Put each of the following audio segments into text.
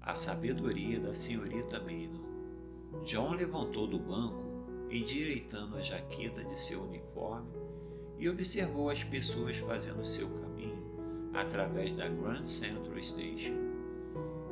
A sabedoria da senhorita Maynor. John levantou do banco, endireitando a jaqueta de seu uniforme, e observou as pessoas fazendo seu caminho através da Grand Central Station.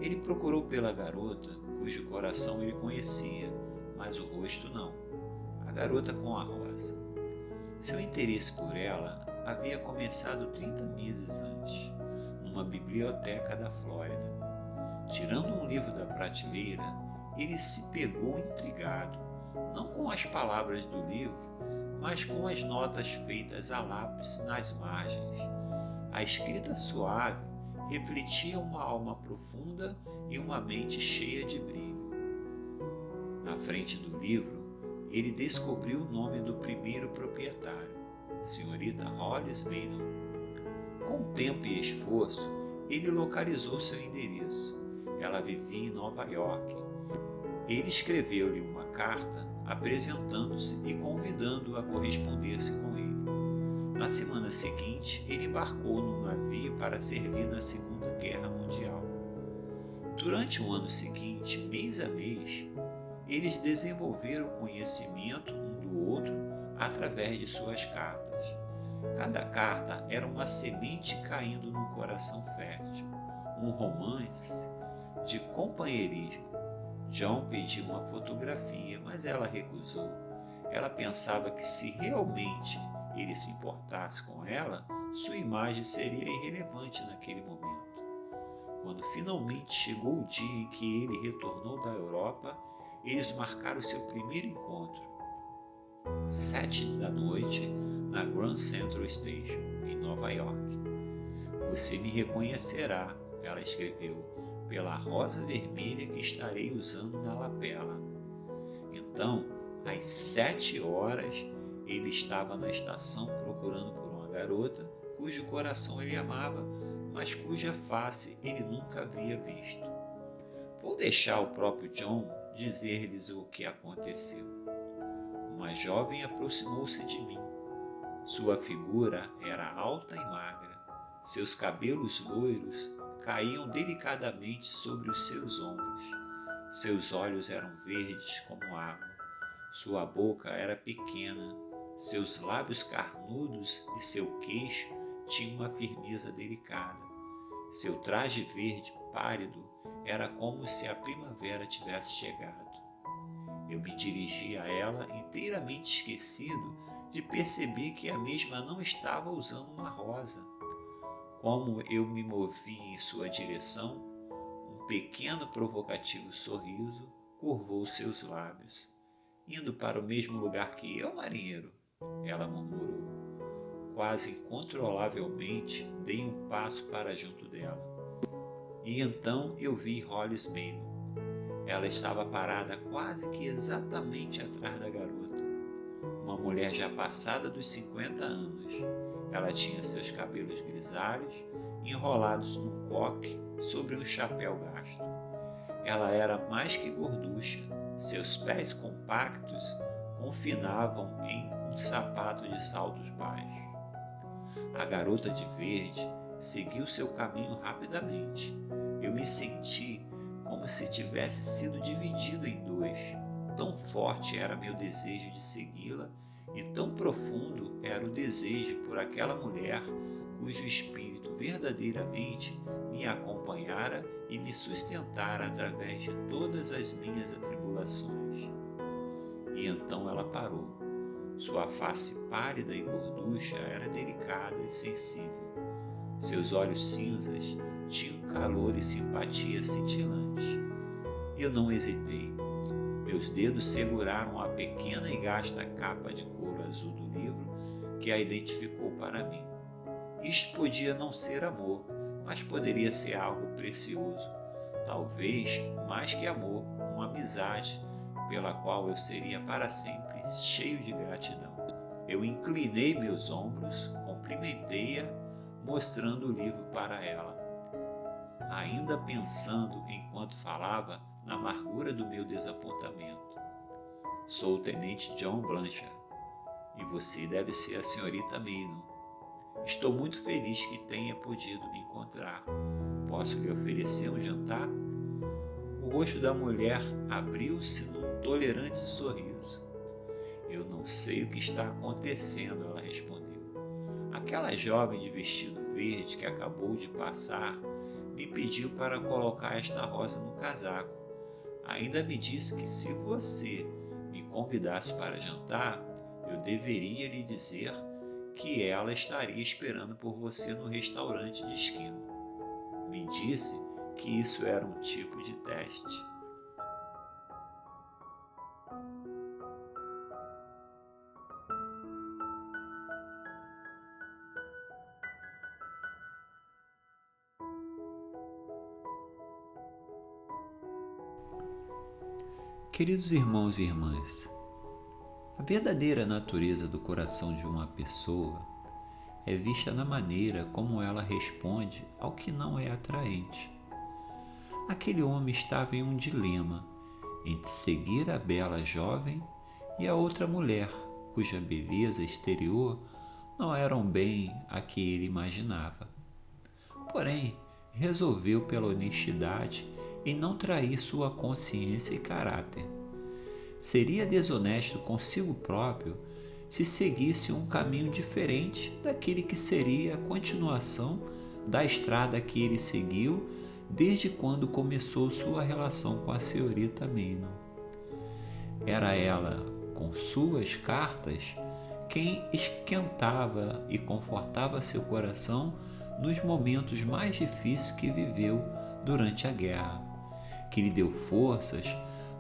Ele procurou pela garota, cujo coração ele conhecia, mas o rosto não. A garota com a rosa. Seu interesse por ela havia começado 30 meses antes, numa biblioteca da Flórida. Tirando um livro da prateleira, ele se pegou intrigado, não com as palavras do livro, mas com as notas feitas a lápis nas margens. A escrita suave refletia uma alma profunda e uma mente cheia de brilho. Na frente do livro, ele descobriu o nome do primeiro proprietário, senhorita Hollis Maynor. Com tempo e esforço, ele localizou seu endereço. Ela vivia em Nova York. Ele escreveu-lhe uma carta apresentando-se e convidando-o a corresponder-se com ele. Na semana seguinte, ele embarcou num navio para servir na Segunda Guerra Mundial. Durante o ano seguinte, mês a mês, eles desenvolveram conhecimento um do outro através de suas cartas. Cada carta era uma semente caindo num coração fértil, um romance de companheirismo. John pediu uma fotografia, mas ela recusou. Ela pensava que se realmente ele se importasse com ela, sua imagem seria irrelevante naquele momento. Quando finalmente chegou o dia em que ele retornou da Europa, eles marcaram seu primeiro encontro. 7 da noite, na Grand Central Station, em Nova York. Você me reconhecerá, ela escreveu, pela rosa vermelha que estarei usando na lapela. Então, às 7 horas, ele estava na estação procurando por uma garota cujo coração ele amava, mas cuja face ele nunca havia visto. Vou deixar o próprio John dizer-lhes o que aconteceu. Uma jovem aproximou-se de mim. Sua figura era alta e magra. Seus cabelos loiros caíam delicadamente sobre os seus ombros. Seus olhos eram verdes como água. Sua boca era pequena. Seus lábios carnudos e seu queixo tinham uma firmeza delicada. Seu traje verde pálido era como se a primavera tivesse chegado. Eu me dirigi a ela inteiramente esquecido de perceber que a mesma não estava usando uma rosa. Como eu me movi em sua direção, um pequeno provocativo sorriso curvou seus lábios. Indo para o mesmo lugar que eu, marinheiro? Ela murmurou. Quase incontrolavelmente, dei um passo para junto dela. E então eu vi Hollis Maynor. Ela estava parada quase que exatamente atrás da garota. Uma mulher já passada dos 50 anos. Ela tinha seus cabelos grisalhos enrolados num coque sobre um chapéu gasto. Ela era mais que gorducha. Seus pés compactos confinavam em um sapato de saltos baixos. A garota de verde seguiu seu caminho rapidamente. Eu me senti como se tivesse sido dividido em dois. Tão forte era meu desejo de segui-la e tão profundo era o desejo por aquela mulher cujo espírito verdadeiramente me acompanhara e me sustentara através de todas as minhas atribulações. E então ela parou. Sua face pálida e gorducha era delicada e sensível. Seus olhos cinzas tinham calor e simpatia cintilante. Eu não hesitei. Meus dedos seguraram a pequena e gasta capa de couro azul do livro que a identificou para mim. Isto podia não ser amor, mas poderia ser algo precioso. Talvez, mais que amor, uma amizade, pela qual eu seria para sempre cheio de gratidão. Eu inclinei meus ombros, cumprimentei-a, mostrando o livro para ela. Ainda pensando, enquanto falava, na amargura do meu desapontamento. Sou o tenente John Blanchard, e você deve ser a senhorita Maynor. Estou muito feliz que tenha podido me encontrar. Posso lhe oferecer um jantar? rosto da mulher abriu-se num tolerante sorriso. Eu não sei o que está acontecendo, ela respondeu. Aquela jovem de vestido verde que acabou de passar me pediu para colocar esta rosa no casaco. Ainda me disse que se você me convidasse para jantar, eu deveria lhe dizer que ela estaria esperando por você no restaurante de esquina. Me disse que isso era um tipo de teste. Queridos irmãos e irmãs, a verdadeira natureza do coração de uma pessoa é vista na maneira como ela responde ao que não é atraente. Aquele homem estava em um dilema entre seguir a bela jovem e a outra mulher, cuja beleza exterior não eram bem a que ele imaginava. Porém, resolveu pela honestidade em não trair sua consciência e caráter. Seria desonesto consigo próprio se seguisse um caminho diferente daquele que seria a continuação da estrada que ele seguiu desde quando começou sua relação com a senhorita Maynor. Era ela, com suas cartas, quem esquentava e confortava seu coração nos momentos mais difíceis que viveu durante a guerra, que lhe deu forças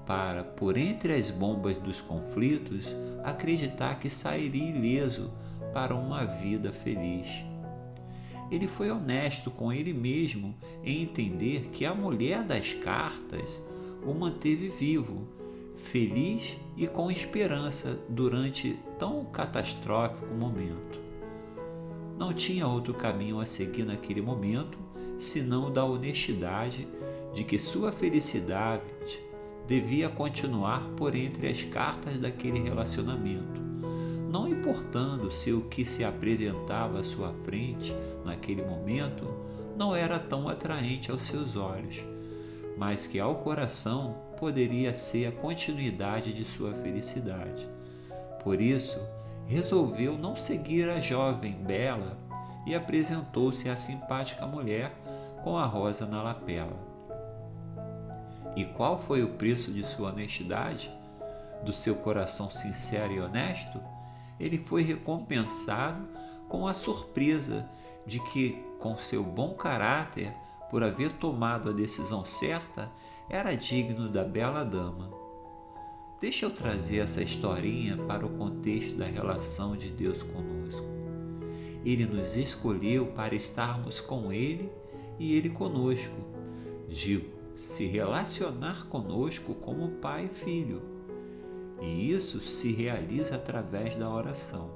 para, por entre as bombas dos conflitos, acreditar que sairia ileso para uma vida feliz. Ele foi honesto com ele mesmo em entender que a mulher das cartas o manteve vivo, feliz e com esperança durante tão catastrófico momento. Não tinha outro caminho a seguir naquele momento, senão o da honestidade de que sua felicidade devia continuar por entre as cartas daquele relacionamento, não importando se o que se apresentava à sua frente naquele momento não era tão atraente aos seus olhos, mas que ao coração poderia ser a continuidade de sua felicidade. Por isso, resolveu não seguir a jovem bela e apresentou-se à simpática mulher com a rosa na lapela. E qual foi o preço de sua honestidade? Do seu coração sincero e honesto? Ele foi recompensado com a surpresa de que, com seu bom caráter, por haver tomado a decisão certa, era digno da bela dama. Deixa eu trazer essa historinha para o contexto da relação de Deus conosco. Ele nos escolheu para estarmos com Ele e Ele conosco. Digo, se relacionar conosco como pai e filho. E isso se realiza através da oração.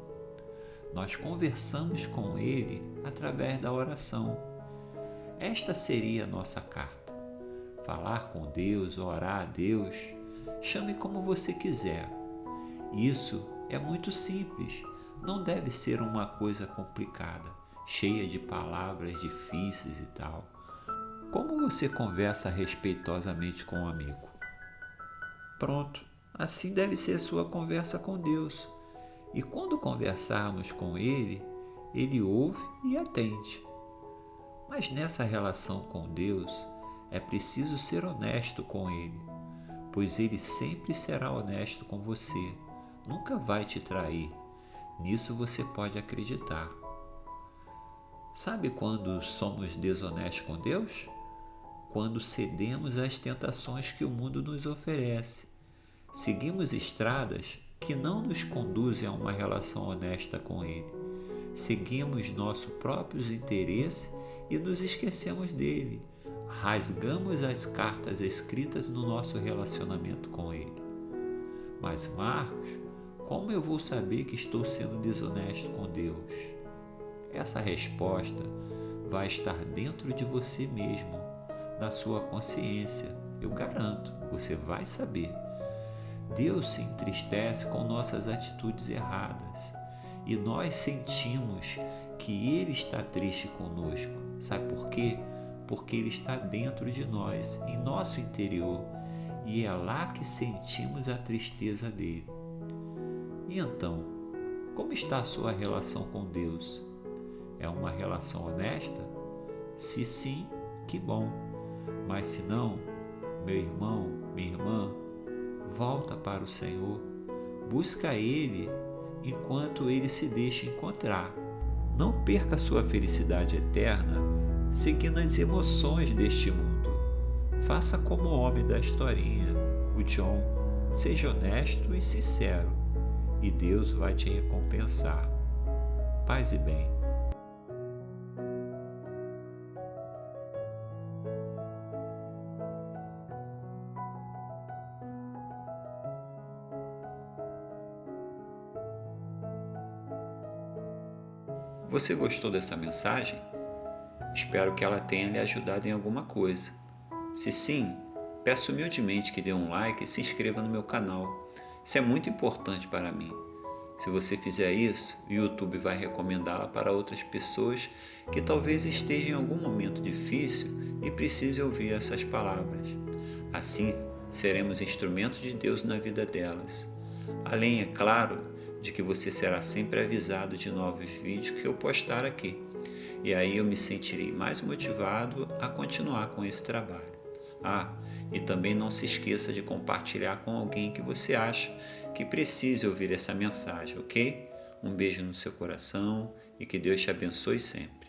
Nós conversamos com Ele através da oração. Esta seria a nossa carta. Falar com Deus, orar a Deus, chame como você quiser. Isso é muito simples, não deve ser uma coisa complicada, cheia de palavras difíceis e tal. Como você conversa respeitosamente com um amigo? Pronto, assim deve ser sua conversa com Deus. E quando conversarmos com Ele, Ele ouve e atende. Mas nessa relação com Deus, é preciso ser honesto com Ele, pois Ele sempre será honesto com você, nunca vai te trair. Nisso você pode acreditar. Sabe quando somos desonestos com Deus? Quando cedemos às tentações que o mundo nos oferece. Seguimos estradas que não nos conduzem a uma relação honesta com Ele. Seguimos nossos próprios interesses e nos esquecemos dele. Rasgamos as cartas escritas no nosso relacionamento com Ele. Mas, Marcos, como eu vou saber que estou sendo desonesto com Deus? Essa resposta vai estar dentro de você mesmo, na sua consciência. Eu garanto, você vai saber. Deus se entristece com nossas atitudes erradas e nós sentimos que Ele está triste conosco. Sabe por quê? porque Ele está dentro de nós, em nosso interior, e é lá que sentimos a tristeza dele. E então, como está a sua relação com Deus? É uma relação honesta? Se sim, que bom. Mas se não, meu irmão, minha irmã, volta para o Senhor. Busca Ele enquanto Ele se deixa encontrar. Não perca sua felicidade eterna seguindo as emoções deste mundo. Faça como o homem da historinha, o John. Seja honesto e sincero, e Deus vai te recompensar. Paz e bem. Você gostou dessa mensagem? Espero que ela tenha lhe ajudado em alguma coisa. Se sim, peço humildemente que dê um like e se inscreva no meu canal. Isso é muito importante para mim. Se você fizer isso, o YouTube vai recomendá-la para outras pessoas que talvez estejam em algum momento difícil e precisem ouvir essas palavras. Assim, seremos instrumentos de Deus na vida delas. Além, é claro, de que você será sempre avisado de novos vídeos que eu postar aqui. E aí eu me sentirei mais motivado a continuar com esse trabalho. E também não se esqueça de compartilhar com alguém que você acha que precise ouvir essa mensagem, ok? Um beijo no seu coração e que Deus te abençoe sempre.